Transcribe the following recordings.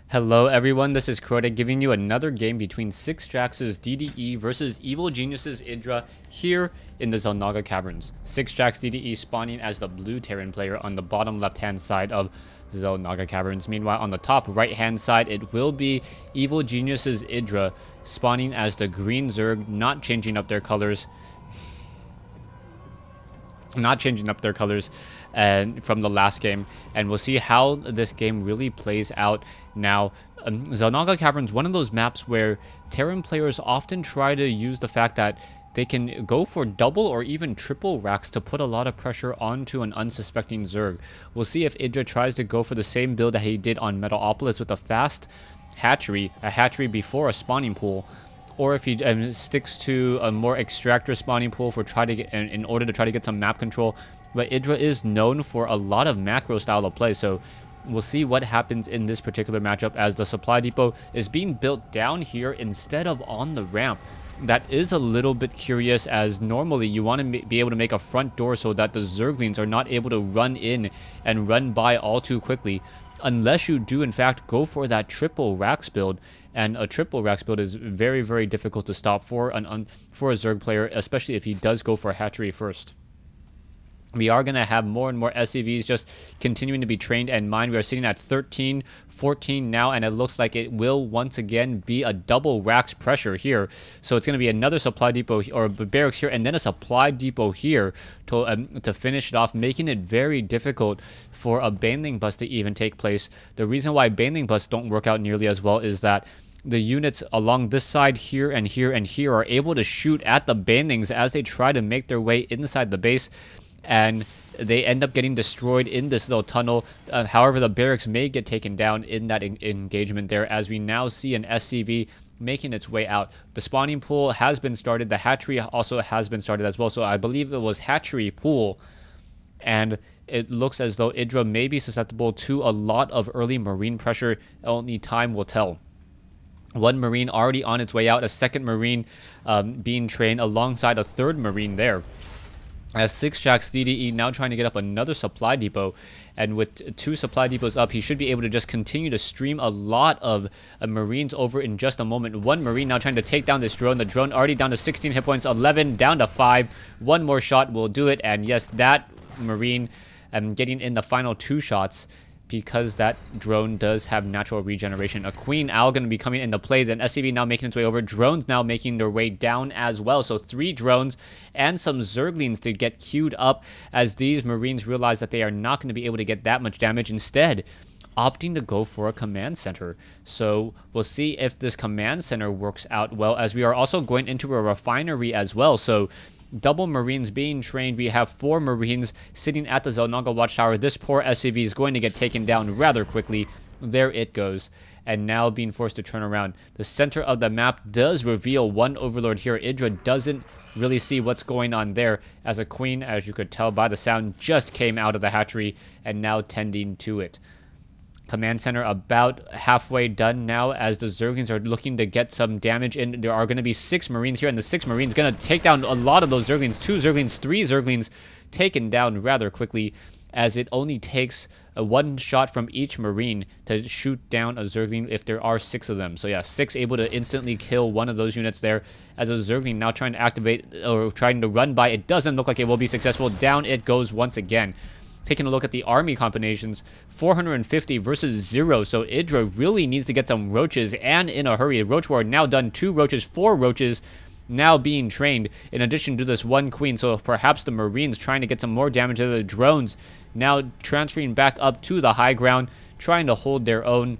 Hello everyone, this is Crota giving you another game between Six Jax's DDE versus Evil Genius's Idra here in the Xel'Naga Caverns. Six Jax DDE spawning as the blue Terran player on the bottom left hand side of Xel'Naga Caverns. Meanwhile on the top right hand side it will be Evil Genius's Idra spawning as the green Zerg, not changing up their colors. From the last game, and we'll see how this game really plays out now. Xel'Naga Caverns, one of those maps where Terran players often try to use the fact that they can go for double or even triple racks to put a lot of pressure onto an unsuspecting Zerg. We'll see if Idra tries to go for the same build that he did on Metalopolis with a fast hatchery, a hatchery before a spawning pool, or if he sticks to a more extractor spawning pool for in order to try to get some map control. But Idra is known for a lot of macro style of play, so we'll see what happens in this particular matchup as the supply depot is being built down here instead of on the ramp. That is a little bit curious, as normally you want to be able to make a front door so that the Zerglings are not able to run in and run by all too quickly, unless you do in fact go for that triple racks build. And a triple racks build is very, very difficult to stop for a Zerg player, especially if he does go for a hatchery first. We are going to have more and more SCVs just continuing to be trained and mined. We are sitting at 13, 14 now, and it looks like it will once again be a double racks pressure here. So it's going to be another supply depot or barracks here, and then a supply depot here to finish it off, making it very difficult for a baneling bust to even take place. The reason why baneling busts don't work out nearly as well is that the units along this side here and here and here are able to shoot at the banelings as they try to make their way inside the base, and they end up getting destroyed in this little tunnel. However, the barracks may get taken down in that engagement there, as we now see an SCV making its way out. The spawning pool has been started. The hatchery also has been started as well. So I believe it was hatchery pool, and it looks as though Idra may be susceptible to a lot of early marine pressure. Only time will tell. One marine already on its way out, a second marine being trained alongside a third marine there. As Six Jax DDE now trying to get up another supply depot, and with two supply depots up, he should be able to just continue to stream a lot of marines over in just a moment. One marine now trying to take down this drone. The drone already down to 16 hit points, 11 down to 5. One more shot will do it, and yes, that marine getting in the final 2 shots, because that drone does have natural regeneration. A Queen Owl going to be coming into play. Then SCV now making its way over. Drones now making their way down as well. So 3 drones and some Zerglings to get queued up, as these Marines realize that they are not going to be able to get that much damage. Instead, opting to go for a command center. So we'll see if this command center works out well, as we are also going into a refinery as well. So double Marines being trained. We have 4 Marines sitting at the Xel'Naga Watchtower. This poor SCV is going to get taken down rather quickly. There it goes. And now being forced to turn around. The center of the map does reveal one Overlord here. Idra doesn't really see what's going on there, as a Queen, as you could tell by the sound, just came out of the hatchery and now tending to it. Command center about halfway done now, as the Zerglings are looking to get some damage in. There are going to be 6 Marines here, and the 6 Marines going to take down a lot of those Zerglings. 2 Zerglings, 3 Zerglings taken down rather quickly, as it only takes a 1 shot from each Marine to shoot down a Zergling if there are 6 of them. So yeah, 6 able to instantly kill one of those units there, as a Zergling now trying to activate or trying to run by. It doesn't look like it will be successful. Down it goes once again. Taking a look at the army combinations, 450 versus 0. So Idra really needs to get some Roaches, and in a hurry. Roach War now done. 2 Roaches, 4 Roaches now being trained, in addition to this 1 Queen. So perhaps the Marines trying to get some more damage to the drones, now transferring back up to the high ground, trying to hold their own,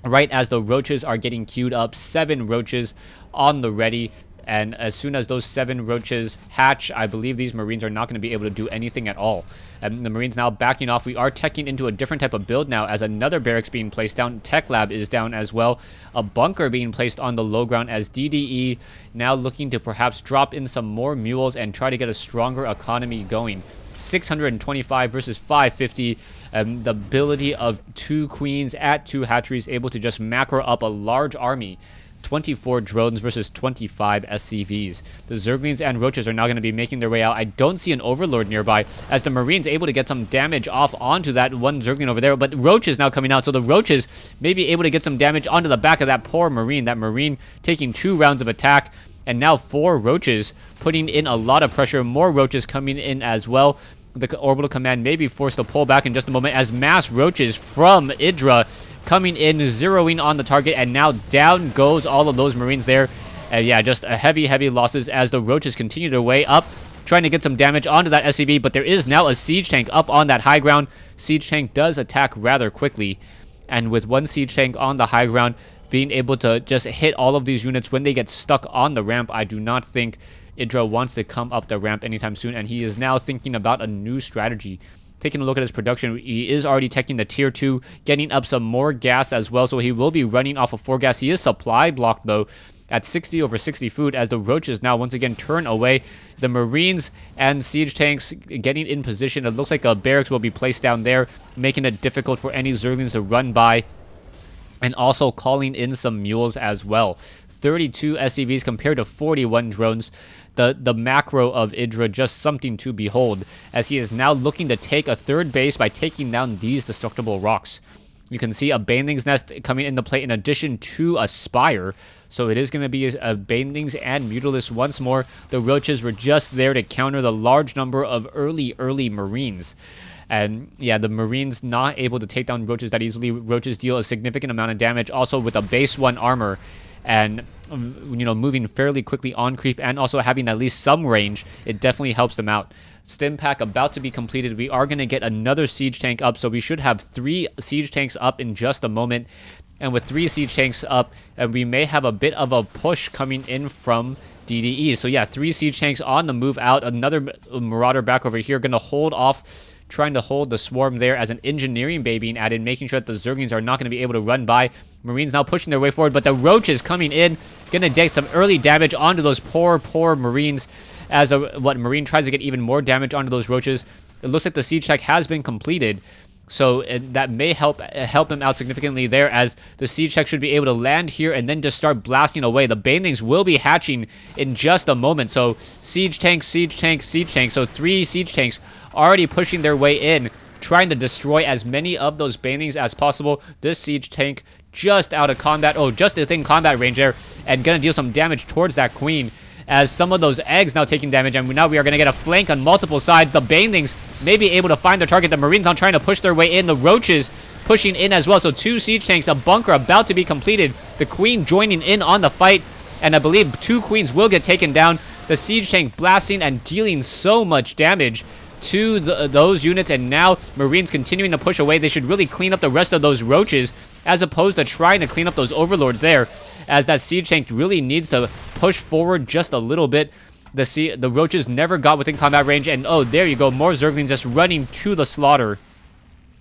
right as the Roaches are getting queued up. 7 Roaches on the ready. And as soon as those 7 Roaches hatch, I believe these Marines are not going to be able to do anything at all. And the Marines now backing off. We are teching into a different type of build now, as another barracks being placed down. Tech Lab is down as well. A bunker being placed on the low ground, as DDE now looking to perhaps drop in some more mules and try to get a stronger economy going. 625 versus 550. The ability of 2 Queens at 2 hatcheries able to just macro up a large army 24 drones versus 25 SCVs. The Zerglings and Roaches are now going to be making their way out. I don't see an Overlord nearby, as the Marines able to get some damage off onto that one Zergling over there, but Roach is now coming out, so the Roaches may be able to get some damage onto the back of that poor Marine. That Marine taking 2 rounds of attack, and now 4 Roaches putting in a lot of pressure. More Roaches coming in as well. The orbital command may be forced to pull back in just a moment, as mass Roaches from Idra coming in, zeroing on the target, and now down goes all of those Marines there. And yeah, just a heavy losses as the Roaches continue their way up, trying to get some damage onto that SCV, but there is now a siege tank up on that high ground. Siege tank does attack rather quickly, and with one siege tank on the high ground, being able to just hit all of these units when they get stuck on the ramp, I do not think Idra wants to come up the ramp anytime soon, and he is now thinking about a new strategy. Taking a look at his production, he is already teching the tier 2, getting up some more gas as well, so he will be running off of 4 gas. He is supply blocked though at 60 over 60 food, as the Roaches now once again turn away. The Marines and siege tanks getting in position. It looks like a barracks will be placed down there, making it difficult for any Zerglings to run by, and also calling in some mules as well. 32 SCVs compared to 41 drones. The macro of Idra, just something to behold, as he is now looking to take a 3rd base by taking down these destructible rocks. You can see a Baneling's Nest coming into play in addition to a Spire, so it is going to be a Banelings and Mutalisk once more. The Roaches were just there to counter the large number of early Marines. And yeah, the Marines not able to take down Roaches that easily. Roaches deal a significant amount of damage, also with a base 1 armor, and you know, moving fairly quickly on creep, and also having at least some range, it definitely helps them out. Stim pack about to be completed. We are going to get another siege tank up, so we should have 3 siege tanks up in just a moment. And with 3 siege tanks up, and we may have a bit of a push coming in from DDE. So yeah, 3 siege tanks on the move out. Another Marauder back over here, going to hold off, trying to hold the swarm there, as an engineering bay being added, making sure that the Zerglings are not going to be able to run by. Marines now pushing their way forward, but the Roaches coming in, going to take some early damage onto those poor Marines, as what Marine tries to get even more damage onto those Roaches. It looks like the siege check has been completed, so that may help them out significantly there, as the siege check should be able to land here and then just start blasting away. The Banelings will be hatching in just a moment, so siege tank, siege tank, siege tank. So 3 siege tanks already pushing their way in, trying to destroy as many of those Banelings as possible. This siege tank just out of combat, just within combat range there, and gonna deal some damage towards that queen, as some of those eggs now taking damage, and now we are gonna get a flank on multiple sides. The Banelings may be able to find their target. The Marines now trying to push their way in. The Roaches pushing in as well. So 2 siege tanks, a bunker about to be completed. The queen joining in on the fight, and I believe 2 queens will get taken down. The siege tank blasting and dealing so much damage to those units, and now Marines continuing to push away. They should really clean up the rest of those Roaches, as opposed to trying to clean up those Overlords there, as that siege tank really needs to push forward just a little bit. The Roaches never got within combat range, and there you go, more Zerglings just running to the slaughter,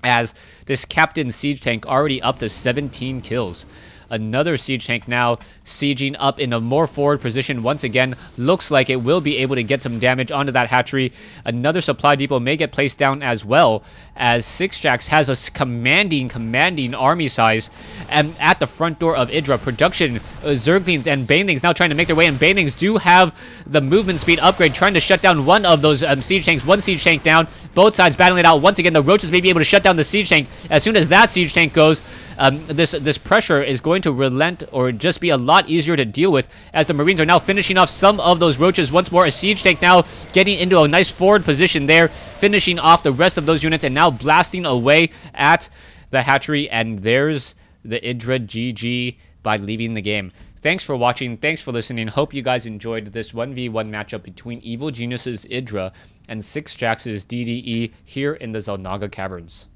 as this Captain siege tank already up to 17 kills. Another siege tank now sieging up in a more forward position once again. Looks like it will be able to get some damage onto that hatchery. Another supply depot may get placed down as well, as Sixjax has a commanding army size. And at the front door of Idra, production, Zerglings and Banelings now trying to make their way, and Banelings do have the movement speed upgrade, trying to shut down one of those siege tanks. One siege tank down, both sides battling it out. Once again, the Roaches may be able to shut down the siege tank. As soon as that siege tank goes, this pressure is going to relent, or just be a lot easier to deal with, as the Marines are now finishing off some of those Roaches once more. A siege tank now getting into a nice forward position there, finishing off the rest of those units, and now blasting away at the hatchery. And there's the Idra GG by leaving the game. Thanks for watching. Thanks for listening. Hope you guys enjoyed this 1v1 matchup between Evil Genius's Idra and Sixjax's DDE here in the Xel'Naga Caverns.